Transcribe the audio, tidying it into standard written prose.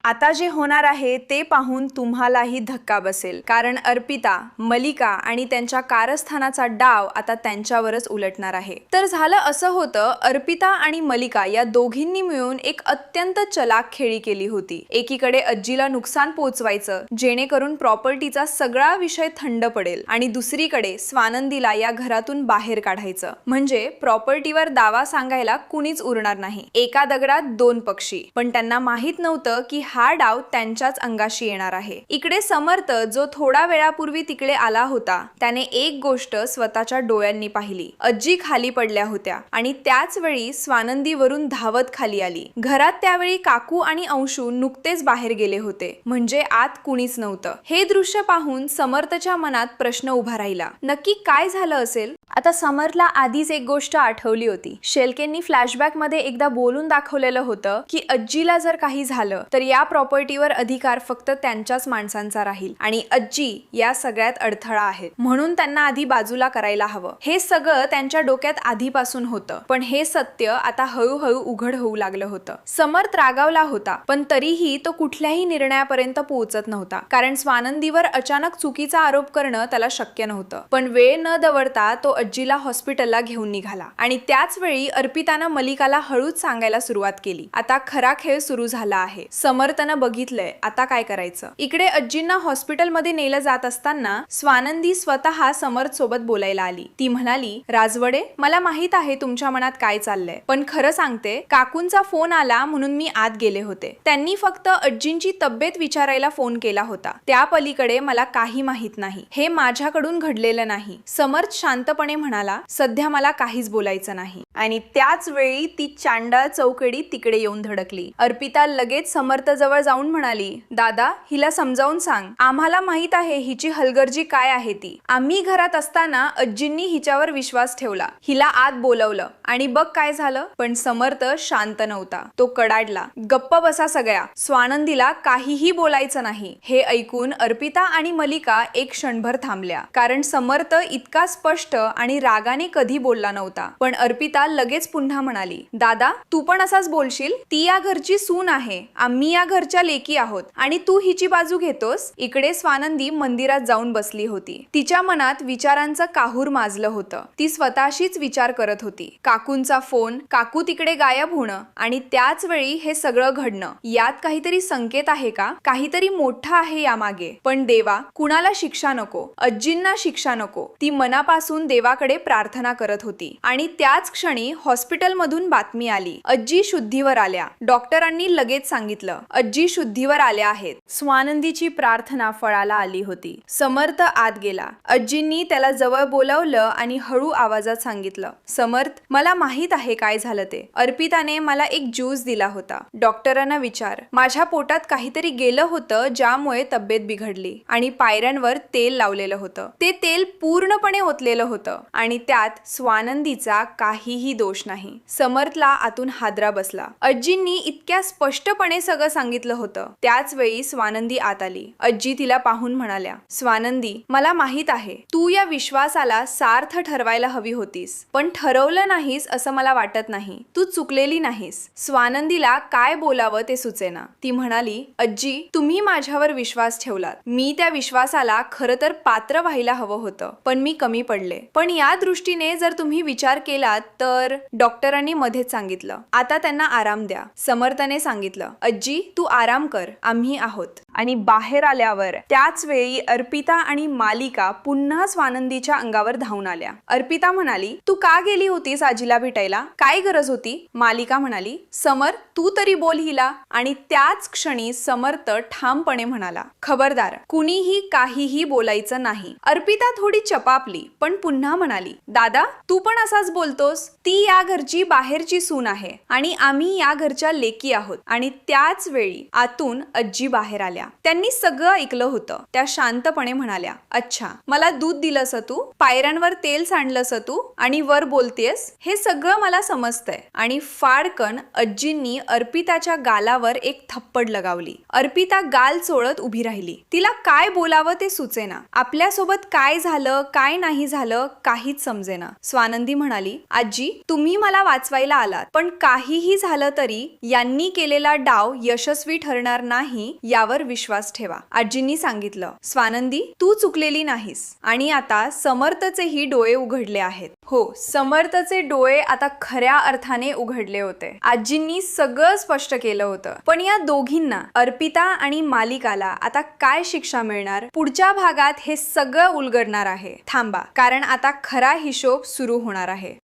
आता जे होणार आहे ते पाहून तुम्हालाही धक्का बसेल, कारण अर्पिता, मलिका आणि त्यांच्या कारस्थानाचा डाव आता त्यांच्यावरच उलटणार आहे। तर झालं असं होतं, अर्पिता आणि मलिका या दोघींनी मिळून एक अत्यंत चलाख खेळी केली होती। एकीकडे अज्जीला नुकसान पोहोचवायचं जेणेकरून प्रॉपर्टीचा सगळा विषय थंड पडेल, आणि दुसरीकडे स्वानंदीला या घरातून बाहेर काढायचं, म्हणजे प्रॉपर्टीवर दावा सांगायला कुणीच उरणार नाही। एका दगडात दोन पक्षी। पण त्यांना माहित नव्हतं की हा डाव त्यांच्याच अंगाशी येणार आहे। इकडे समर्थ, जो थोडा वेळापूर्वी तिकडे आला होता, त्याने एक गोष्ट स्वतःच्या डोळ्यांनी पाहिली। अज्जी खाली पडल्या होत्या आणि त्याच वेळी स्वानंदी वरून धावत खाली आली। घरात त्यावेळी काकू आणि अंशू नुकतेच बाहेर गेले होते, म्हणजे आत कुणीच नव्हतं। हे दृश्य पाहून समर्थच्या मनात प्रश्न उभा राहिला, नक्की काय झालं असेल? आता समर्थला आधीच एक गोष्ट आठवली होती। शेलकेंनी फ्लॅशबॅक मध्ये एकदा बोलून दाखवलेलं होतं की अज्जीला जर काही झालं तर या प्रॉपर्टीवर अधिकार फक्त त्यांच्याच माणसांचा राहील, आणि अज्जी या सगळ्यात अडथळा आहे, म्हणून त्यांना आधी बाजूला करायला हवं। हे सगळं त्यांच्या डोक्यात आधीपासून होतं, पण हे सत्य आता हळूहळू उघड होऊ लागलं होतं। समर्थ रागावला होता, पण तरीही तो कुठल्याही निर्णयापर्यंत पोहोचत नव्हता, कारण स्वानंदीवर अचानक चुकीचा आरोप करणं त्याला शक्य नव्हतं। पण वेळ न दवडता तो अज्जीला हॉस्पिटलला घेऊन निघाला, आणि त्याच वेळी अर्पितानं मलिकाला हळूच सांगायला सुरुवात केली, आता खरा खेळ सुरू झाला आहे। समर्थनं बघितलंय, आता काय करायचं? इकडे अज्जींना हॉस्पिटलमध्ये नेलं जात असताना स्वानंदी स्वतः समर्थ सोबत बोलायला आली। ती म्हणाली, राजवडे, मला माहित आहे तुमच्या मनात काय चाललंय, पण खरं सांगते, काकूंचा फोन आला म्हणून मी आत गेले होते। त्यांनी फक्त अज्जींची तब्येत विचारायला फोन केला होता, त्या पलीकडे मला काही माहित नाही। हे माझ्याकडून घडलेलं नाही। समर्थ शांतपणे म्हणाला, सध्या मला काहीच बोलायचं नाही। आणि त्याच वेळी ती चांडाळ चौकडी तिकडे येऊन धडकली। अर्पिता लगेच समर्थ जवळ जाऊन म्हणाली, दादा, हिला समजावून सांग, आम्हाला माहित आहे हिची हलगर्जी काय आहे ती। आम्ही घरात असताना अज्जींनी हिच्यावर विश्वास ठेवला, हिला आत बोलवलं, आणि बघ काय झालं। पण समर्थ शांत नव्हता, तो कडाडला, गप्प बसा सगळ्या, स्वानंदीला काहीही बोलायचं नाही। हे ऐकून अर्पिता आणि मलिका एक क्षणभर थांबल्या, कारण समर्थ इतका स्पष्ट आणि रागाने कधी बोलला नव्हता। पण अर्पिता लगेच पुन्हा म्हणाली, दादा, तू पण असाच बोलशील? ती या घरची सून आहे, आम्ही या घरच्या लेकी आहोत, आणि तू हिची बाजू घेतोस? इकडे स्वानंदी मंदिरात जाऊन बसली होती। तिच्या मनात विचारांचं काहूर माजलं होतं। ती स्वतःशीच विचार करत होती, काकूंचा फोन, काकू तिकडे गायब होणं, आणि त्याच वेळी हे सगळं घडणं, यात काहीतरी संकेत आहे का? काहीतरी मोठं आहे यामागे। पण देवा, कुणाला शिक्षा नको, अज्जींना शिक्षा नको, ती मनापासून देवाकडे प्रार्थना करत होती। आणि त्याच क्षणी हॉस्पिटलमधून बातमी आली, अज्जी शुद्धीवर आल्या। डॉक्टरांनी लगेच सांगितलं, अज्जी शुद्धीवर आल्या आहेत। स्वानंदीची प्रार्थना फळाला आली होती। समर्थ आत गेला। अज्जींनी त्याला जवळ बोलावलं आणि हळू आवाजात सांगितलं, समर्थ, मला माहित आहे काय झालं ते। अर्पिताने मला एक ज्यूस दिला होता। डॉक्टरांना विचार, माझ्या पोटात काहीतरी गेलं होतं ज्यामुळे तब्येत बिघडली, आणि पायऱ्यांवर तेल लावलेलं होतं। ते तेल पूर्णपणे ओतलेलं होतं, आणि त्यात स्वानंदीचा काहीही दोष नाही। समर्थला आतून हादरा बसला। अज्जींनी इतक्या स्पष्टपणे सगळं सांगितलं होतं। त्याच वेळी स्वानंदी आत आली। अज्जी तिला पाहून म्हणाल्या, स्वानंदी, मला माहित आहे तू या विश्वासाला सार्थ ठरवायला हवी होतीस, पण ठरवलं नाहीस असं मला वाटत नाही। तू चुकलेली नाहीस। स्वानंदीला काय बोलावं ते सुचेना। ती म्हणाली, अज्जी, तुम्ही माझ्यावर विश्वास ठेवलात, मी त्या विश्वासाला खरं तर पात्र व्हायला हवं होतं, पण मी कमी पडले। पण या दृष्टीने जर तुम्ही विचार केलात तर, डॉक्टरांनी मध्येच सांगितलं, आता त्यांना आराम द्या। समर्थने सांगितलं, अज्जी, तू आराम कर, आम्ही आहोत। आणि बाहेर आल्यावर त्याच वेळी अर्पिता आणि मालिका पुन्हा स्वानंदीच्या अंगावर धावून आल्या। अर्पिता म्हणाली, तू का गेली होतीस आजीला भेटायला? काय गरज होती? मालिका म्हणाली, समर्थ, तू तरी बोल हिला। आणि त्याच क्षणी समर्थ ठामपणे म्हणाला, खबरदार, कुणीही काहीही बोलायचं नाही। अर्पिता थोडी चपापली, पण पुन्हा म्हणाली, दादा, तू पण असाच बोलतोस? ती या घरची बाहेरची सून आहे, आणि आम्ही या घरच्या लेकी आहोत। आणि त्याच वेळी आतून अज्जी बाहेर आल्या। आल्या. त्यांनी सगळं ऐकलं होतं. त्या शांतपणे म्हणाल्या, अच्छा, मला दूध दिलंस तू, पायऱ्यांवर तेल सांडलंस तू आणि वर बोलतेस, हे सगळं मला समजतंय. आणि फाडकन आजींनी अर्पिताच्या गालावर एक थप्पड लगावली. अर्पिता गाल चोळत उभी राहिली. तिला काय बोलावं ते सुचेना. आपल्यासोबत काय झालं काय नाही झालं काहीच समजेना. स्वानंदी म्हणाली, आजी, तुम्ही मला वाचवायला आलात, पण काहीही झालं तरी यांनी केलेला डाव यशस्वी ठरणार नाही यावर विश्वास ठेवा. आजींनी सांगितलं, स्वानंदी, तू चुकलेली नाहीस आणि आता समर्थचेही डोळे उघडले आहेत. हो, समर्थचे डोळे आता खऱ्या अर्थाने उघडले होते. आजींनी सगळं स्पष्ट केलं होतं. पण या दोघींना, अर्पिता आणि मालिकाला, आता काय शिक्षा मिळणार? पुढच्या भागात हे सगळं उलगडणार आहे. थांबा, कारण आता खरा हिशोब सुरू होणार आहे.